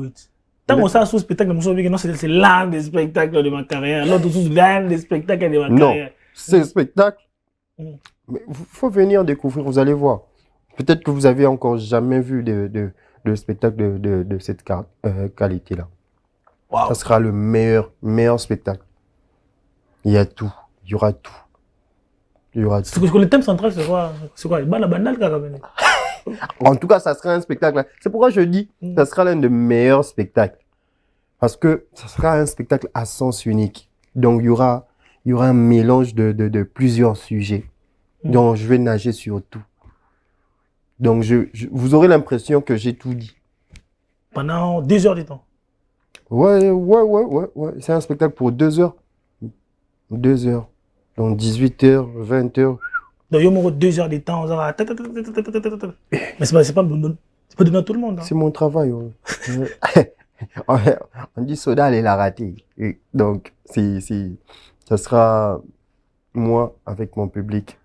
S1: tant qu'on sait sous spectacle, non, c'est l'un des spectacles de ma carrière. L'autre sous l'un des spectacles de ma carrière.
S2: Non, c'est spectacle. Mais il faut venir découvrir, vous allez voir. Peut-être que vous avez encore jamais vu de spectacle de cette qualité-là.
S1: Wow.
S2: Ça sera le meilleur spectacle. Il y a tout. Il y aura tout. Il y aura tout.
S1: Le thème central, c'est quoi? C'est quoi? La bandale,
S2: En tout cas, ça sera un spectacle. C'est pourquoi je dis, ça sera l'un des meilleurs spectacles. Parce que ça sera un spectacle à sens unique. Donc, il y aura un mélange de plusieurs sujets. Donc, je vais nager sur tout. Donc, vous aurez l'impression que j'ai tout dit.
S1: Pendant 2 heures de temps.
S2: Ouais. C'est un spectacle pour 2 heures. 2 heures. Donc, 18h, 20h.
S1: Donc, il y a 2 heures de temps. Mais c'est pas donné à tout le monde. Hein.
S2: C'est mon travail. Ouais. On dit Soda, elle l'a raté. Et donc, ça sera moi avec mon public.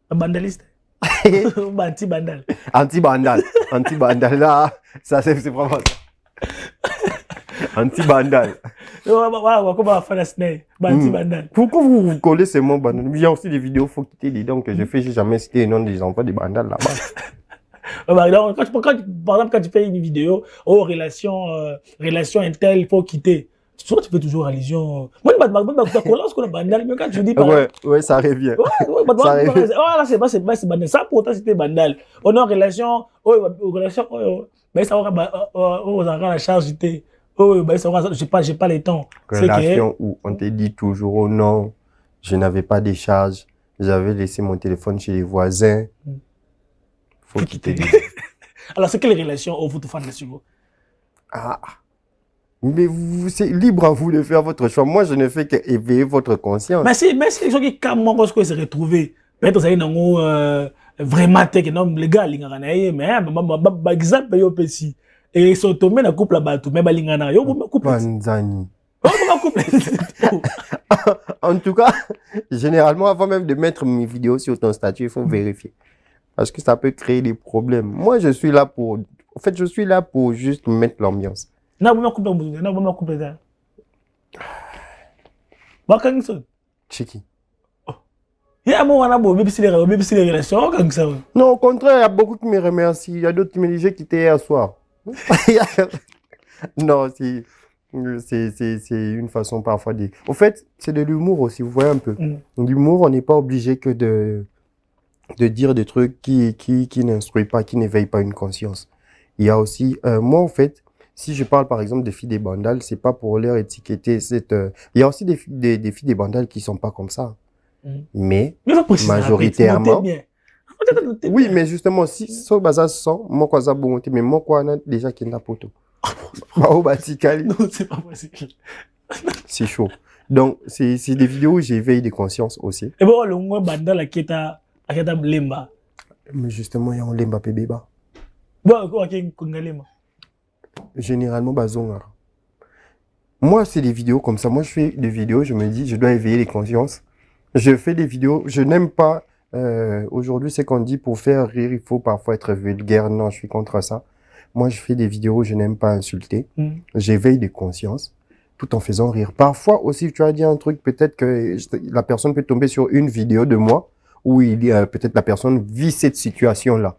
S1: Bandaliste. Anti-bandal.
S2: Anti-bandal, là, ça c'est vraiment ça. Anti-bandal. Pourquoi vous collez ces mots bandal? Il y a aussi des vidéos faut quitter dedans que je fais, j'ai jamais cité le nom des enfants des bandal là-bas.
S1: Par exemple, quand tu fais une vidéo, relation intel, il faut quitter. Tu fais toujours allusion. Moi, mais quand tu dis
S2: ouais, ça revient.
S1: Ça revient. Là, c'est bandal. Ça, pourtant, c'était bandal. On a relation, mais ça va la charge. J'ai pas le temps.
S2: Relation où on te dit toujours, oh non, je n'avais pas de charge. J'avais laissé mon téléphone chez les voisins. Faut quitter.
S1: Alors, c'est quelle relation vous te faites là-dessus?
S2: Mais c'est libre à vous de faire votre choix. Moi, je ne fais qu'éveiller votre conscience.
S1: Mais c'est les gens qui, quand moi, quand se retrouvent, peut-être vous avez vraiment les gars, mais exemple, yo pesi. Et ils sont tombés dans le couple là-bas, mais balingana, yo couple.
S2: Banzani. En tout cas, généralement, avant même de mettre mes vidéos sur ton statut, il faut vérifier. Parce que ça peut créer des problèmes. Moi, je suis là pour... En fait, je suis là pour juste mettre l'ambiance. Chez qui? Non, au contraire, il y a beaucoup qui me remercient. Il y a d'autres qui me disent j'ai quitté hier soir. Non, c'est une façon parfois de... Au fait, c'est de l'humour aussi, vous voyez un peu. L'humour, on n'est pas obligé que de dire des trucs qui n'instruisent pas, qui n'éveillent pas une conscience. Il y a aussi... moi, en fait, si je parle par exemple des filles des bandales, c'est pas pour leur étiqueter cette... Il y a aussi des filles des bandales qui sont pas comme ça. Mais majoritairement... Oui, mais justement, si ce bazar sent, moi, quoi, ça bon, mais moi, quoi, on a déjà qui n'a pas tout. Non,
S1: c'est pas possible.
S2: C'est chaud. Donc, c'est des vidéos où j'éveille des consciences aussi.
S1: Et bon, le moins bandal qui est à Lemba.
S2: Mais justement, il y a un Lemba Pébéba.
S1: Bon, quoi, qui est Lemba?
S2: Généralement, bazonga. Moi, c'est des vidéos comme ça. Moi, je fais des vidéos, je me dis, je dois éveiller les consciences. Je fais des vidéos, je n'aime pas... aujourd'hui, c'est qu'on dit pour faire rire, il faut parfois être vulgaire. Non, je suis contre ça. Moi, je fais des vidéos où je n'aime pas insulter. J'éveille des consciences tout en faisant rire. Parfois aussi, tu as dit un truc, peut-être que la personne peut tomber sur une vidéo de moi où peut-être la personne vit cette situation-là.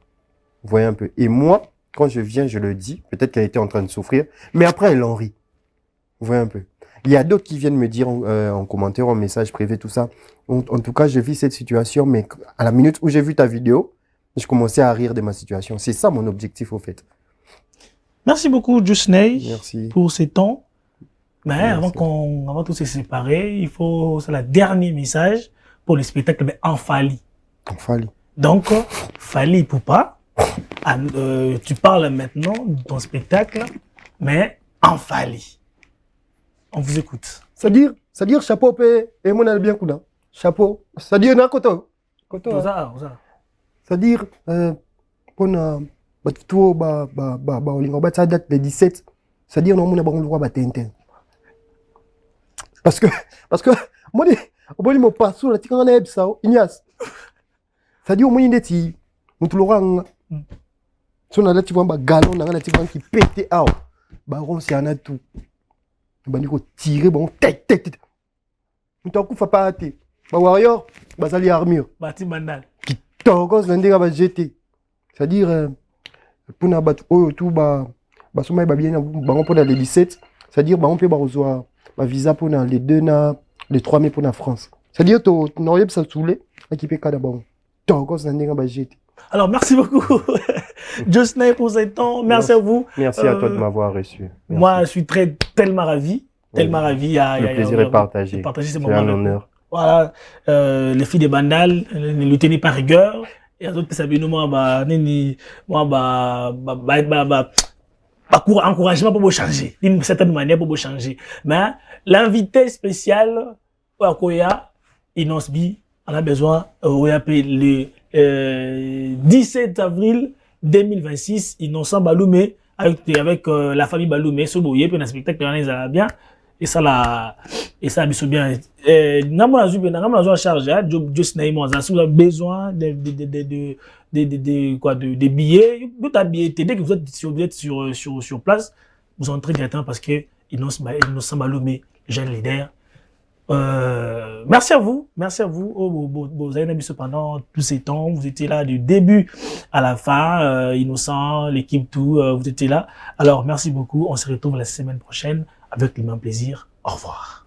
S2: Vous voyez un peu. Et moi, quand je viens, je le dis. Peut-être qu'elle était en train de souffrir, mais après, elle en rit. Vous voyez un peu. Il y a d'autres qui viennent me dire en commentaire, en message privé, tout ça. En tout cas, je vis cette situation, mais à la minute où j'ai vu ta vidéo, je commençais à rire de ma situation. C'est ça mon objectif, au fait.
S1: Merci beaucoup, Jusney,
S2: merci
S1: pour ces temps. Mais avant tout se séparer, il faut, c'est le dernier message pour le spectacle, mais en Fali.
S2: En Fali.
S1: Donc, Fali Poupa, tu parles maintenant de ton spectacle, mais en Fali. On vous écoute.
S2: C'est-à-dire chapeau pé et mon bien coup chapeau. C'est-à-dire na koto. C'est-à-dire pour tout olingo ça date le 17. C'est-à-dire non mon ba on ba tenten. Parce que moi mon partout là tikanga na ebsa Ignace. Ça dit au moins il est Moutuloranga. Si on a là, tu vois, un galon, on a là, tu vois, qui pète out. Baron, c'est un atout. On va tirer, bon, tête. On t'a coup, pas hâter. Bah, warrior, bah, ça l'est armure.
S1: Bati bandal.
S2: Qui t'orgose, l'indéga va jeter. C'est-à-dire, pour na battre, tout, bah, souma, bah, bien, bah, on peut dans les 17. C'est-à-dire, bah, on peut, bah, recevoir, bah, visa pour les 2, les 3 mai pour la France. C'est-à-dire, tu n'aurais pas ça saoulé, équipé kada, bah, t'orgose, l'indéga va jeter.
S1: Alors, merci beaucoup, Josnay, pour ce temps. Merci à vous.
S2: Merci à toi de m'avoir reçu. Merci.
S1: Moi, je suis tellement ravi. Tellement ravi.
S2: Le plaisir est partagé.
S1: C'est
S2: un honneur.
S1: Voilà, les filles des bandales, ne le tenez pas rigueur. Et les autres, ça veut moi, encouragement pour vous changer. D'une certaine manière, pour vous changer. Mais, l'invité spécial, Koya, Inosbi, on a besoin, le 17 avril 2026, Innocent Baloumé, avec la famille Baloumé, ce boyer, puis un spectacle, on a bien. Et ça, bien. N'a pas charge, juste si vous avez besoin de billets, dès que vous êtes sur place, vous entrez directement parce que Innocent Baloumé, jeune leader. Merci à vous, vous avez mis pendant tous ces temps, vous étiez là du début à la fin, Innocent, l'équipe, tout, vous étiez là. Alors, merci beaucoup, on se retrouve la semaine prochaine avec le même plaisir. Au revoir.